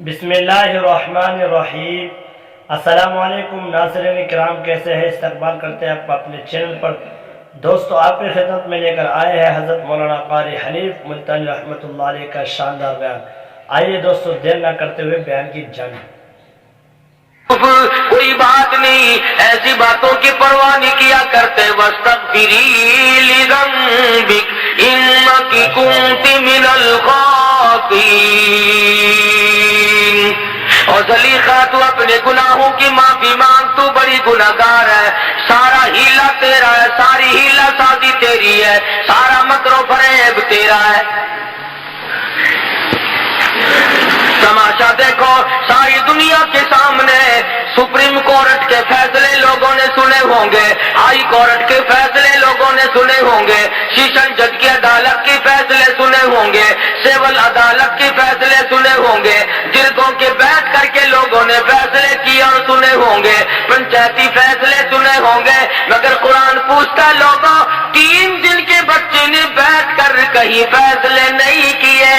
بسم اللہ الرحمن الرحیم۔ السلام علیکم ناظرین کرام، کیسے ہیں؟ استقبال کرتے ہیں آپ اپنے چینل پر۔ دوستو، آپ کی خدمت میں لے کر آئے ہیں حضرت مولانا قاری حنیف ملتانی رحمۃ اللہ علیہ کا شاندار بیان۔ آئیے دوستو، دیر نہ کرتے ہوئے بیان کی جانب۔ کوئی بات نہیں، ایسی باتوں کی پرواہ نہیں کیا کرتے۔ وَاسْتَغْفِرِي لِذَنبِكَ إِنَّكِ كُنتِ مِنَ الْخَاطِئِينَ۔ اور زلیخا، تو اپنے گناہوں کی معافی مانگ، تو بڑی گناہگار ہے۔ سارا ہیلا تیرا ہے، ساری ہیلا سازی تیری ہے، سارا مکر و فریب تیرا ہے۔ تماشا دیکھو، ساری دنیا کے سامنے سپریم کورٹ کے فیصلے لوگوں نے سنے ہوں گے، ہائی کورٹ کے فیصلے لوگوں نے سنے ہوں گے، سیشن جج کی عدالت کے فیصلے سنے ہوں گے، سول عدالت کے فیصلے سنے ہوں گے، جرگوں کے بیٹھ کر کے لوگوں نے فیصلے کیے اور سنے ہوں گے، پنچایتی فیصلے سنے ہوں گے، مگر قرآن پوچھتا لوگوں، 3 دن کے بچے نے بیٹھ کر کہیں فیصلے نہیں کیے۔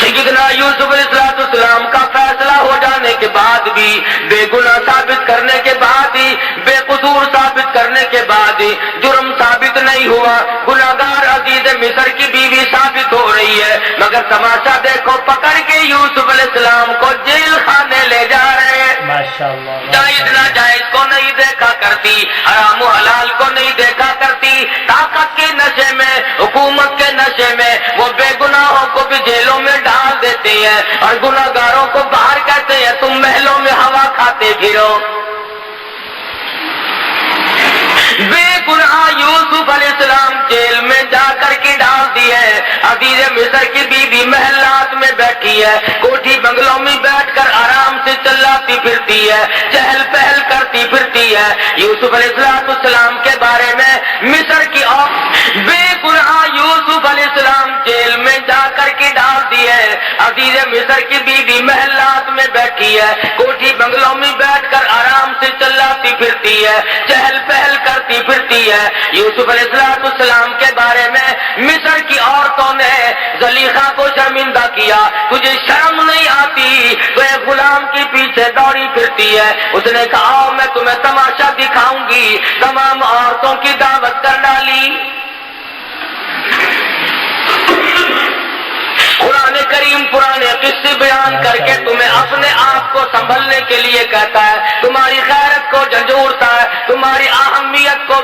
سیدنا یوسف علیہ السلام کا فیصلہ ہو جانے کے بعد بھی، بے گناہ ثابت کرنے کے بعد ہی، بے قصور ثابت کرنے کے بعد ہی جرم ثابت نہیں ہوا، گناہگار عزیز مصر کی بیوی ثابت ہو رہی ہے، مگر تماشا دیکھو، پکڑ کے یوسف علیہ السلام کو جیل خانے لے جا رہے ہیں۔ جائز ناجائز کو نہیں دیکھا کرتی، حرام و حلال کو نہیں دیکھا کرتی، طاقت کے نشے میں، حکومت کے نشے میں وہ بے گناہوں کو بھی جیلوں میں ڈال دیتے ہیں اور گناہگاروں کو باہر کہتے ہیں تم محلوں میں ہوا کھاتے پھرو۔ بے گناہ یوسف علیہ السلام جیل میں جا کر کے ڈال دیے، عزیز مصر کی بیوی محلات میں بیٹھی ہے، کوٹھی بنگلوں میں بیٹھ کر آرام سے چلاتی پھرتی ہے، چہل پہل کرتی پھرتی ہے۔ یوسف علیہ السلام کے بارے میں مصر کی بے گناہ یوسف علیہ السلام جیل میں جا کر کے ڈال دیے، عزیز مصر کی بیوی محلات میں بیٹھی ہے، کوٹھی بنگلوں میں بیٹھ کر آرام سے چلاتی پھرتی ہے، چہل پہل کرتی پھرتی ہے۔ یوسف علیہ السلام کے بارے میں مصر کی عورتوں نے زلیخا کو شرمندہ کیا، تجھے شرم نہیں آتی، تو ایک غلام کے پیچھے دوڑی پھرتی ہے۔ اس نے کہا آؤ میں تمہیں تماشا دکھاؤں گی، تمام عورتوں کی دعوت کر ڈالی۔ قرآن کریم پرانے قصے بیان کر کے تمہیں اپنے آپ کو سنبھلنے کے لیے کہتا ہے، تمہاری غیرت کو جھنجھوڑتا ہے، تمہاری اہمیت کو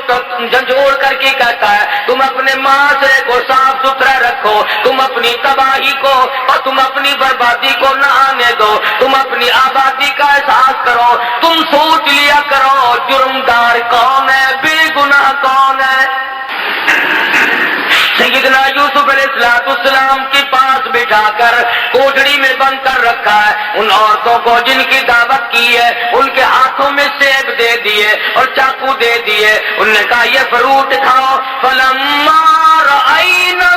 جھنجھوڑ کر کے کہتا ہے تم اپنے معاشرے کو صاف ستھرا رکھو، تم اپنی تباہی کو اور تم اپنی بربادی کو نہ آنے دو، تم اپنی آبادی کا احساس کرو، تم سوچ لیا کرو جرمدار کون ہے، بے گناہ کون ہے۔ سیدنا یوسف علیہ السلام کے پاس بٹھا کر کوٹڑی میں بند کر رکھا ہے، ان عورتوں کو جن کی دعوت کی ہے ان کے ہاتھوں میں سیب دے دیے اور چاقو دے دیے، انہوں نے کہا یہ فروٹ کھاؤ۔ فلما رأینہ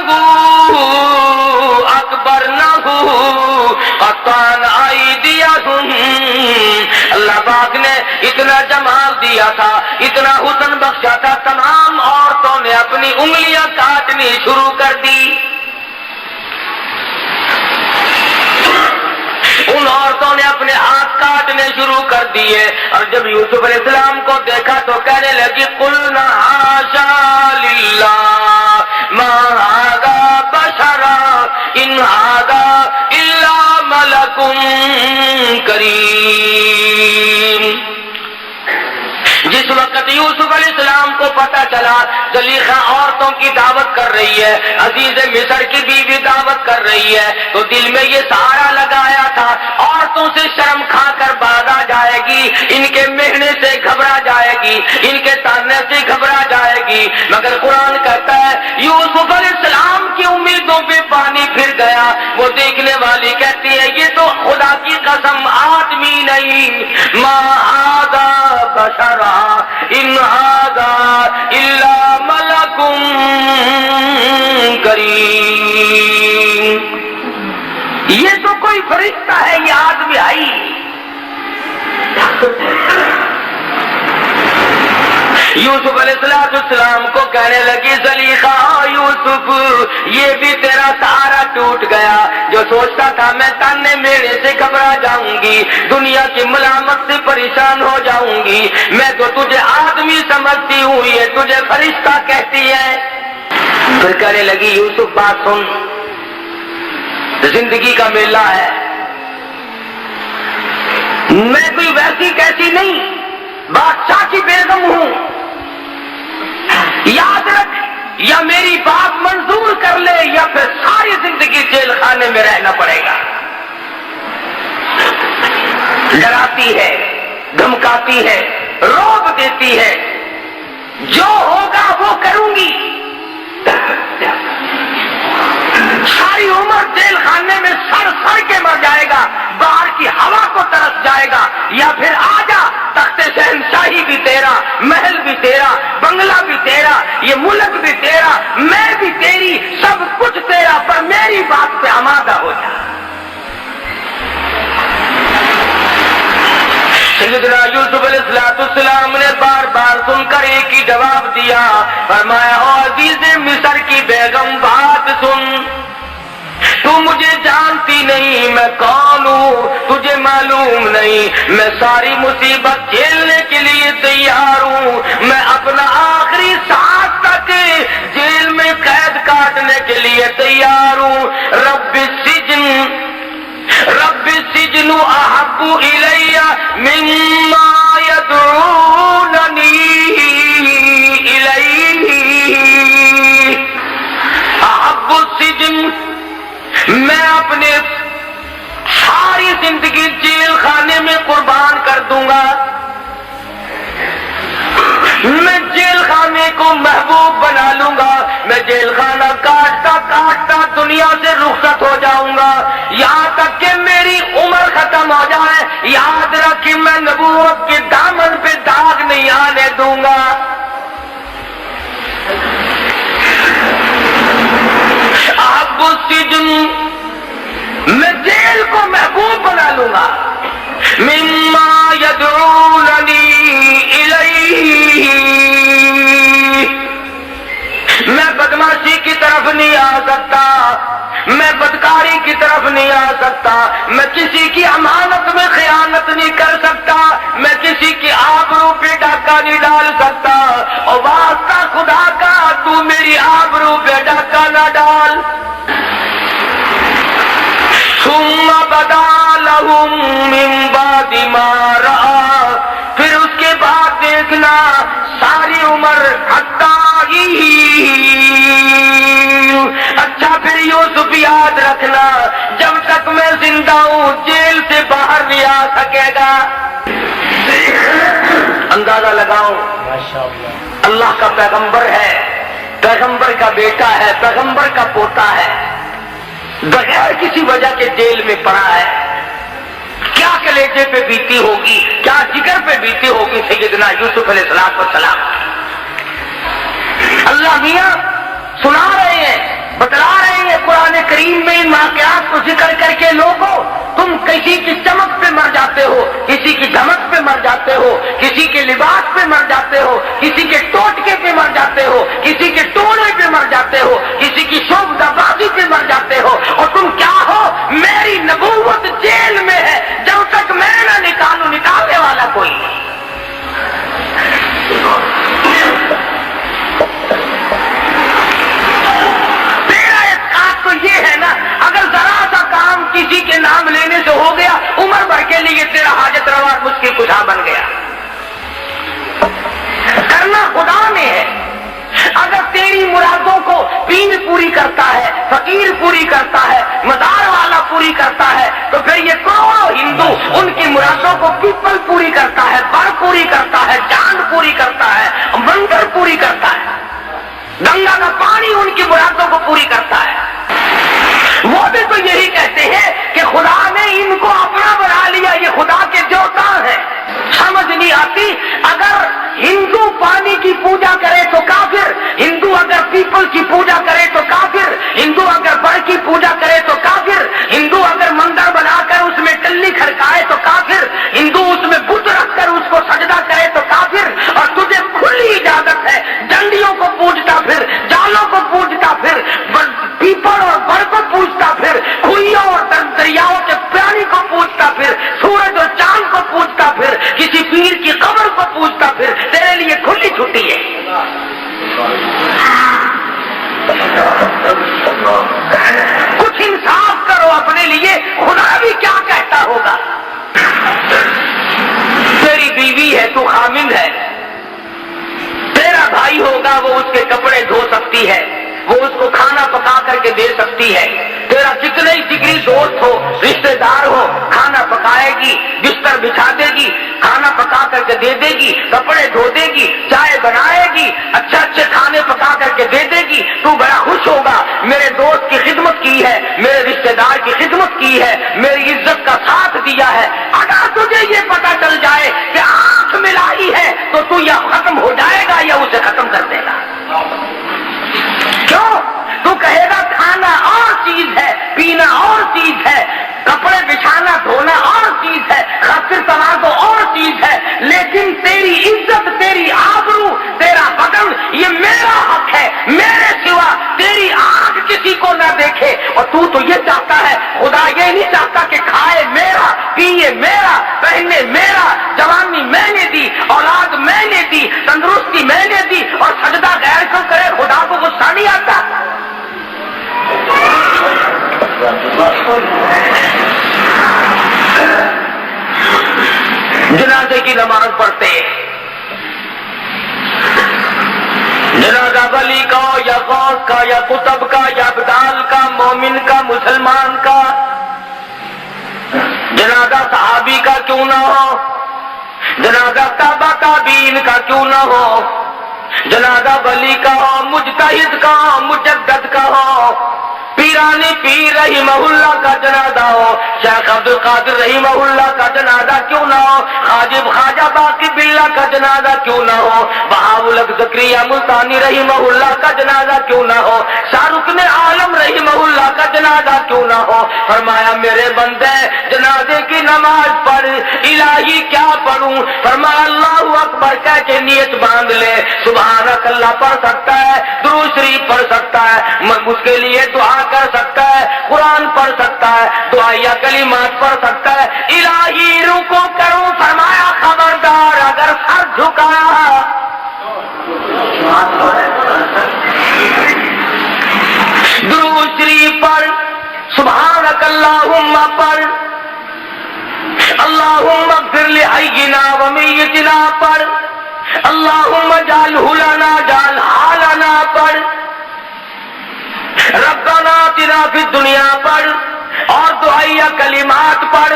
اکبرنہ قطعن ایدیہم، اللہ پاک نے اتنا جمال دیا تھا، اتنا حسن بخشا تھا، تمام عورتوں نے اپنی انگلیاں کاٹنی شروع کر دی۔ ان عورتوں نے اپنے ہاتھ کاٹنے شروع کر دیے، اور جب یوسف علیہ السلام کو دیکھا تو کہنے لگی قلنا حاشا للہ ما ھذا بشرا ان ھذا الا ملک کریم۔ جس وقت یوسف علیہ السلام کو پتا چلا زلیخا عورتوں کی دعوت کر رہی ہے، عزیز مصر کی بیوی دعوت کر رہی ہے، تو دل میں یہ سہارا لگایا تھا عورتوں سے شرم کھا کر باز آ جائے گی، ان کے مہنے سے گھبرا جائے گی، ان کے تانے سے گھبرا جائے گی، مگر قرآن کہتا ہے یوسف علیہ السلام کی امیدوں پہ پانی پھر گیا۔ وہ دیکھنے والی کہتی ہے یہ تو خدا کی قسم آدمی نہیں، ما ھذا بشرا ان ھذا الا ملک کریم، یہ تو کوئی فرشتہ ہے، یہ آدمی آئی۔ یوسف علیہ السلام کو کہنے لگی زلیخا یوسف یہ بھی تیرا سہارا ٹوٹ گیا، جو سوچتا تھا میں تانے میرے سے گھبرا جاؤں گی، دنیا کی ملامت سے پریشان ہو جاؤں گی، میں تو تجھے آدمی سمجھتی ہوں، یہ تجھے فرشتہ کہتی ہے۔ پھر کہنے لگی یوسف بات سن، زندگی کا میلہ ہے، میں کوئی ویسی کیسی نہیں، بادشاہ کی بیگم ہوں، یاد رکھ یا میری بات منظور کر لے یا پھر ساری زندگی جیل خانے میں رہنا پڑے گا۔ ڈراتی ہے، دھمکاتی ہے، رعب دیتی ہے، جو ہوگا وہ کروں گی، ساری عمر جیل خانے میں سڑ سڑ کے مر جائے گا، باہر کی ہوا کو ترس جائے گا، یا پھر آجا تخت شہنشاہی بھی تیرا، محل بھی تیرا، بنگلہ بھی تیرا، یہ ملک بھی تیرا، میں بھی تیری، سب کچھ تیرا، پر میری بات پہ آمادہ ہو جا۔ سیدنا یوسف علیہ السلام نے بار بار سن کر ایک ہی جواب دیا، فرمایا او عزیز مصر کی بیگم بات سن، تو مجھے جانتی نہیں میں کون ہوں، تجھے معلوم نہیں میں ساری مصیبت جھیلنے کے لیے تیار ہوں، میں اپنا آخری سانس تک جیل میں قید کاٹنے کے لیے تیار ہوں۔ رب السجن احب الی مما یدعوننی الیہ، احب السجن، میں اپنے ساری زندگی جیل خانے میں قربان کر دوں گا، میں جیل خانے کو محبوب بنا لوں گا، میں جیل خانہ کاٹتا کاٹتا دنیا سے رخصت ہو جاؤں گا، یہاں تک کہ میری عمر ختم ہو جائے، یاد رکھ کہ میں نبوت کے دامن پہ داغ نہیں آنے دوں گا۔ احب السجن، میں جیل کو محبوب بنا لوں گا، مما یدعوننی الیہ، میں بدماشی کی طرف نہیں آ سکتا، میں بدکاری کی طرف نہیں آ سکتا، میں کسی کی امانت میں خیانت نہیں کر سکتا، میں کسی کی آبرو پہ ڈاکہ نہیں ڈال سکتا، اور واسطہ خدا کا تو میری آبرو پہ ڈاکہ نہ ڈال۔ ثم بدا لهم من بعد ما رأى، پھر اس کے بعد دیکھنا ساری عمر اچھا پھر یوسف یاد رکھنا، جب تک میں زندہ ہوں جیل سے باہر نہیں آ سکے گا۔ اندازہ لگاؤ، اللہ کا پیغمبر ہے، پیغمبر کا بیٹا ہے، پیغمبر کا پوتا ہے، بغیر کسی وجہ کے جیل میں پڑا ہے، کیا کلیجے پہ بیتی ہوگی، کیا جگر پہ بیتی ہوگی سیدنا یوسف علیہ السلام۔ اللہ میاں سنا رہے ہیں، بتلا رہے ہیں قرآن کریم میں ان واقعات کو ذکر کر کے، لوگوں تم کسی کی چمک پہ مر جاتے ہو، کسی کی دھمک پہ مر جاتے ہو، کسی کے لباس پہ مر جاتے ہو، کسی کے ٹوٹکے پہ مر جاتے ہو، کسی کے ٹوڑے پہ مر جاتے ہو، کسی کی شوبدہ بازی پہ مر جاتے ہو، اور تم کیا ہو؟ میری نبوت جیل میں ہے، جب تک میں نہ نکالوں نکالنے والا کوئی نہیں۔ یہ ہے نا، اگر ذرا سا کام کسی کے نام لینے سے ہو گیا، عمر بھر کے لیے تیرا حاجت روا مشکل کشا بن گیا۔ کرنا خدا نے ہے، اگر تیری مرادوں کو پیر پوری کرتا ہے، فقیر پوری کرتا ہے، مزار والا پوری کرتا ہے، تو پھر یہ کروڑوں ہندو ان کی مرادوں کو پیپل پوری کرتا ہے، بڑ پوری کرتا ہے، چاند پوری کرتا ہے، مندر پوری کرتا ہے، گنگا کا پانی ان کی مرادوں کو پوری کرتا ہے۔ وہ بھی تو یہی کہتے ہیں کہ خدا نے ان کو اپنا بنا لیا، یہ خدا کے دیوتا ہیں۔ سمجھ نہیں آتی، اگر ہندو پانی کی پوجا کرے تو کافر، ہندو اگر پیپل کی پوجا کرے تو کافر، ہندو اگر بڑ کی پوجا کرے تو کافر، ہندو اگر مندر بنا کر اس میں ٹلی کھڑکائے تو کافر، ہندو اس میں بت رکھ کر اس کو سجدہ کرے تو کافر، اور تجھے کھلی قبر کو پوچھتا پھر، کھوئیوں اور دریاؤں کے پانی کو پوچھتا پھر، سورج اور چاند کو پوچھتا پھر، کسی پیر کی قبر کو پوچھتا پھر، تیرے لیے کھلی چھٹی ہے۔ کچھ انصاف کرو اپنے لیے، خدا بھی کیا کہتا ہوگا۔ تیری بیوی ہے، تو خامند ہے، تیرا بھائی ہوگا، وہ اس کے کپڑے دھو سکتی ہے، وہ اس کو کھانا پکا کر کے دے سکتی ہے۔ تیرا جتنے ہی جگری دوست ہو، رشتے دار ہو، کھانا پکائے گی، بستر بچھا دے گی، کھانا پکا کر کے دے دے گی، کپڑے دھو دے گی، چائے بنائے گی، اچھے اچھے کھانے پکا کر کے دے دے گی۔ تو بڑا خوش ہوگا، میرے دوست کی خدمت کی ہے، میرے رشتے دار کی خدمت کی ہے، میری عزت کا ساتھ دیا ہے۔ اگر تجھے یہ پتا چل جائے کہ آنکھ ملائی ہے تو تو یا ختم ہو جائے گا یا اسے ختم کر دے گا۔ کیوں؟ تو کہے گا کھانا اور چیز ہے، پینا اور چیز ہے، کپڑے بچھانا دھونا اور چیز ہے، خاطر تماشا اور چیز ہے، لیکن تیری عزت، تیری آبرو، تیرا بدن یہ میرا حق ہے، میرے سوا تیری آنکھ کسی کو نہ دیکھے۔ اور تو یہ چاہتا ہے، خدا یہ نہیں چاہتا کہ کھائے میرا، پیے میرا، پہنے میرا، جوانی میں نے دی، اولاد میں نے دی، تندرستی میں نے دی، اور سجدہ غیر کو کرے، خدا کو غصہ نہیں آتا۔ جنازے کی نماز پڑھتے، جنازہ ولی کا یا غوث کا یا قطب کا یا ابدال کا، مومن کا، مسلمان کا، جنازہ صحابی کا کیوں نہ ہو، جنازہ تابع تابعین کا کیوں نہ ہو، جنازہ ولی کا ہو، مجتہد کا ہو، مجدد کا ہو، پیرانی پیر رحمہ اللہ کا جنازہ ہو، شیخ عبد القادر رحمہ اللہ کا جنازہ کیوں نہ ہو، حاجب خواجہ باقی باللہ کا جنازہ کیوں نہ ہو، بہاءالحق زکریا ملتانی رحمہ اللہ کا جنازہ کیوں نہ ہو، شاہ رکن عالم رحمہ اللہ کا جنازہ کیوں نہ ہو۔ فرمایا میرے بندے جنازے کی نماز پڑھ، الہی کیا پڑھوں؟ فرمایا اللہ اکبر کہہ کے نیت باندھ لے، سبحانک اللہ پڑھ سکتا ہے، درود شریف پڑھ سکتا ہے، اس کے لیے دعا کر سکتا ہے، قرآن پڑھ سکتا ہے، دعائیہ کلمات پڑھ سکتا ہے۔ الہی رکو کروں، فرمایا خبردار اگر سر جھکایا، درود شریف پڑھ، سبحانک اللہم پڑھ، اللہم اغفر لحینا ومیتنا پڑھ، اللہم اجعلہ لنا اجعلہا لنا پڑھ، ربنا آتنا فی الدنیا پڑھ، اور دعائیہ کلمات پڑھ۔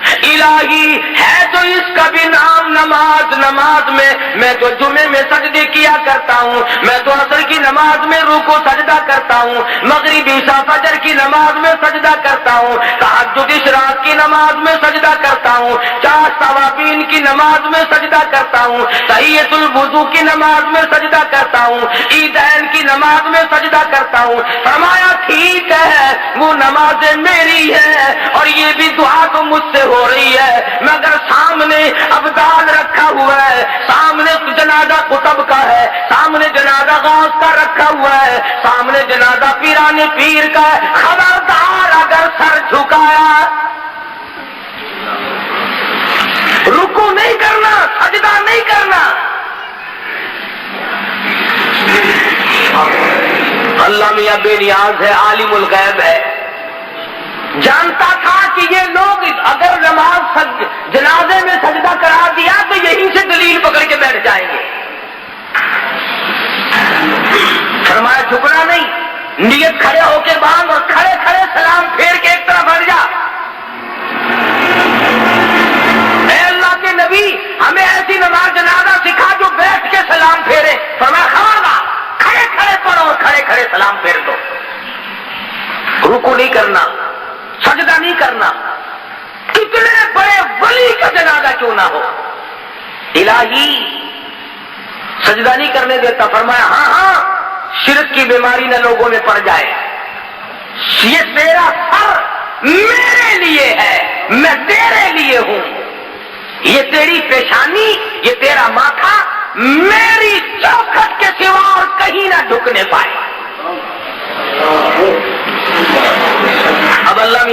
الہی ہے تو اس کا بھی نام نماز میں تو جمعے میں سجدے کیا کرتا ہوں، میں تو عصر کی نماز میں رکوع سجدہ کرتا ہوں، مغرب عشاء فجر کی نماز میں سجدہ کرتا ہوں، تہجد اشراق کی نماز میں سجدہ کرتا ہوں، 4 ثوابین کی نماز میں سجدہ کرتا ہوں، تحیۃ الوضو کی نماز میں سجدہ کرتا ہوں، عیدین کی نماز میں سجدہ کرتا ہوں۔ فرمایا ٹھیک ہے، وہ نمازیں میری ہے اور یہ بھی دعا تو مجھ سے ہو رہی ہے، مگر سامنے ابدال رکھا ہوا ہے، سامنے جنازہ قطب کا ہے، سامنے جنازہ غوث کا رکھا ہوا ہے، سامنے جنازہ پیرانی پیر کا ہے۔ خبردار اگر سر جھکایا، رکوع نہیں کرنا، سجدہ نہیں کرنا۔ اللہ میاں بے نیاز ہے، عالم الغیب ہے، جانتا تھا کہ یہ لوگ اگر نماز جنازے میں سجدہ کرا دیا تو یہیں سے دلیل پکڑ کے بیٹھ جائیں گے۔ فرمایا جھکنا نہیں، نیت کھڑے ہو کے باندھ اور کھڑے کھڑے سلام پھیر کے ایک طرف ہٹ جا۔ اے اللہ کے نبی، ہمیں ایسی نماز جنازہ سکھا جو بیٹھ کے سلام پھیرے۔ فرمایا خبردار، کھڑے کھڑے پڑھو اور کھڑے کھڑے سلام پھیر دو، رکوع نہیں کرنا، سجدہ نہیں کرنا، کتنے بڑے ولی کا جنازہ کیوں نہ ہو۔ الہی سجدہ نہیں کرنے دیتا۔ فرمایا ہاں شرک کی بیماری نہ لوگوں میں پڑ جائے، یہ تیرا سر میرے لیے ہے، میں تیرے لیے ہوں، یہ تیری پیشانی، یہ تیرا ماتھا میری چوکھٹ کے سوا اور کہیں نہ جھکنے پائے۔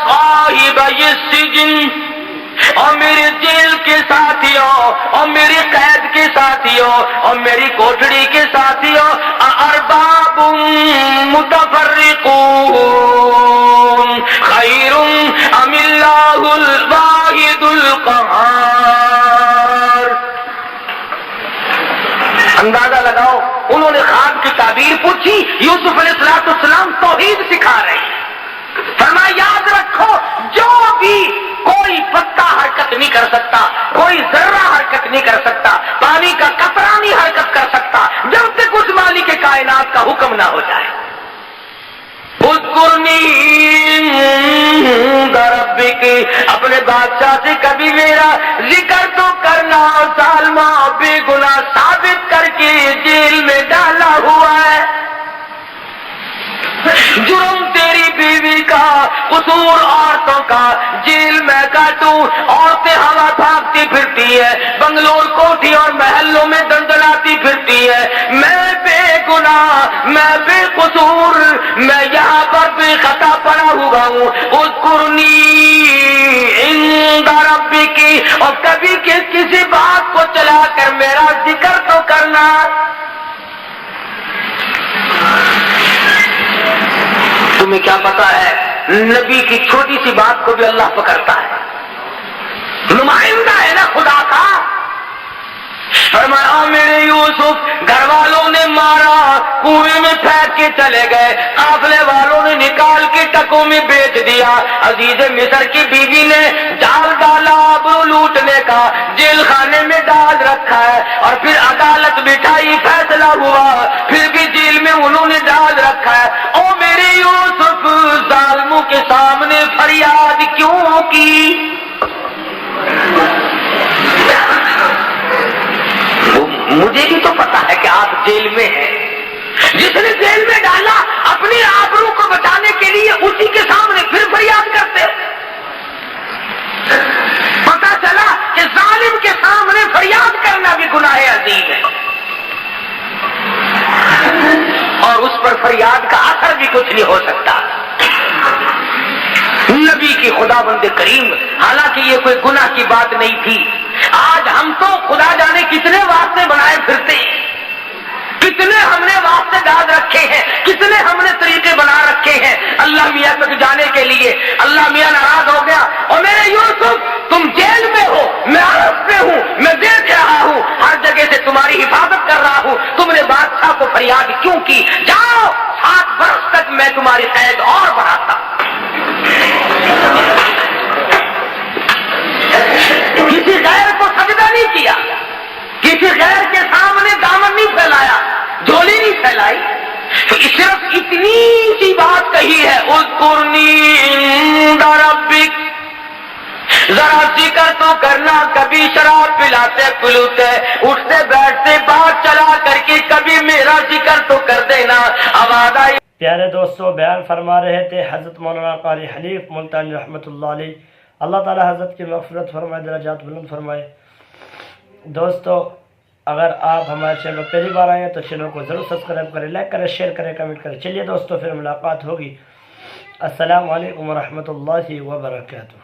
صاحب السجن، اور میرے جیل کے ساتھیوں، اور میری قید کے ساتھیوں، اور میری کوٹڑی کے ساتھیوں، ارباب متفرقون خیر ام اللہ الواحد القہار۔ اندازہ لگاؤ، انہوں نے خواب کی تعبیر پوچھی، یوسف علیہ السلام توحید سکھا رہے ہیں۔ فرمایا یاد رکھو، جو بھی کوئی پتا حرکت نہیں کر سکتا، کوئی ذرہ حرکت نہیں کر سکتا، پانی کا قطرہ نہیں حرکت کر سکتا جب تک اس مالک کائنات کا حکم نہ ہو جائے۔ اذکرنی عند ربک، اپنے بادشاہ سے کبھی میرا ذکر تو کرنا۔ سالمہ بے گناہ ثابت کر کے جیل میں ڈالا ہوا ہے، جرم تیری بیوی کا، قصور عورتوں کا، جیل میں کاٹوں، عورتیں ہوا بھاگتی پھرتی ہے، بنگلور کوٹھی اور محلوں میں دندلاتی پھرتی ہے، میں بے گناہ، میں بے قصور، میں یہاں پر بے خطا پڑا ہوا ہوں۔ اذکرنی عند ربک، اور کبھی کسی بات کو چلا کر میرا ذکر تو کرنا۔ تمہیں کیا پتا ہے، نبی کی چھوٹی سی بات کو بھی اللہ پکڑتا ہے، نمائندہ ہے نا خدا کا۔ فرمایا میرے یوسف گھر والوں نے مارا، کنویں میں پھینک کے چلے گئے، قافلے والوں نے نکال کے ٹکوں میں بیچ دیا، عزیز مصر کی بیوی نے جال ڈالا آبرو لوٹنے کا، جیل خانے میں ڈال رکھا ہے، اور پھر عدالت بٹھائی، فیصلہ ہوا، پھر بھی جیل میں انہوں نے ڈال رکھا ہے۔ او میرے یوسف ظالموں کے سامنے فریاد کیوں کی؟ مجھے بھی تو پتا ہے کہ آپ جیل میں ہیں، جس نے جیل میں ڈالا اپنی آبرو کو بچانے کے لیے اسی کے سامنے پھر فریاد کرتے۔ پتا چلا کہ ظالم کے سامنے فریاد کرنا بھی گناہ عظیم ہے، اور اس پر فریاد کا اثر بھی کچھ نہیں ہو سکتا۔ نبی کی خدا بند کریم، حالانکہ یہ کوئی گناہ کی بات نہیں تھی، آج ہم تو خدا جانے کتنے واسطے بنائے پھرتے ہیں، کتنے ہم نے واسطے ڈال رکھے ہیں، کتنے ہم نے طریقے بنا رکھے ہیں اللہ میاں تک جانے کے لیے۔ اللہ میاں ناراض ہو گیا، اور میرے یوسف تم جیل میں ہو، میں عرب میں ہوں، میں دیکھ رہا ہوں، ہر جگہ سے تمہاری حفاظت کر رہا ہوں، تم نے بادشاہ کو فریاد کیوں کی؟ جاؤ 7 برس تک میں تمہاری قید اور بڑھاتا۔ کسی غیر کو سجدہ نہیں کیا، کسی غیر کے سامنے دامن نہیں پھیلایا، جھولی نہیں پھیلائی، تو صرف اتنی سی بات کہی ہے، اذکرنی عند ربک، ذرا ذکر تو کرنا۔ کبھی شراب پلاتے پلوتے، اٹھتے بیٹھتے بات چلا کر کے کبھی میرا ذکر تو کر دینا۔ آواز آئی۔ پیارے دوستو، بیان فرما رہے تھے حضرت مولانا قاری حنیف ملتانی رحمۃ اللہ علیہ، اللہ تعالی حضرت کی مغفرت فرمائے، درجات بلند فرمائے۔ دوستو، اگر آپ ہمارے چینل پر پہلی بار آئے ہیں تو چینل کو ضرور سبسکرائب کریں، لائک کریں، شیئر کریں، کمنٹ کریں۔ چلیے دوستو، پھر ملاقات ہوگی۔ السلام علیکم ورحمۃ اللہ وبرکاتہ۔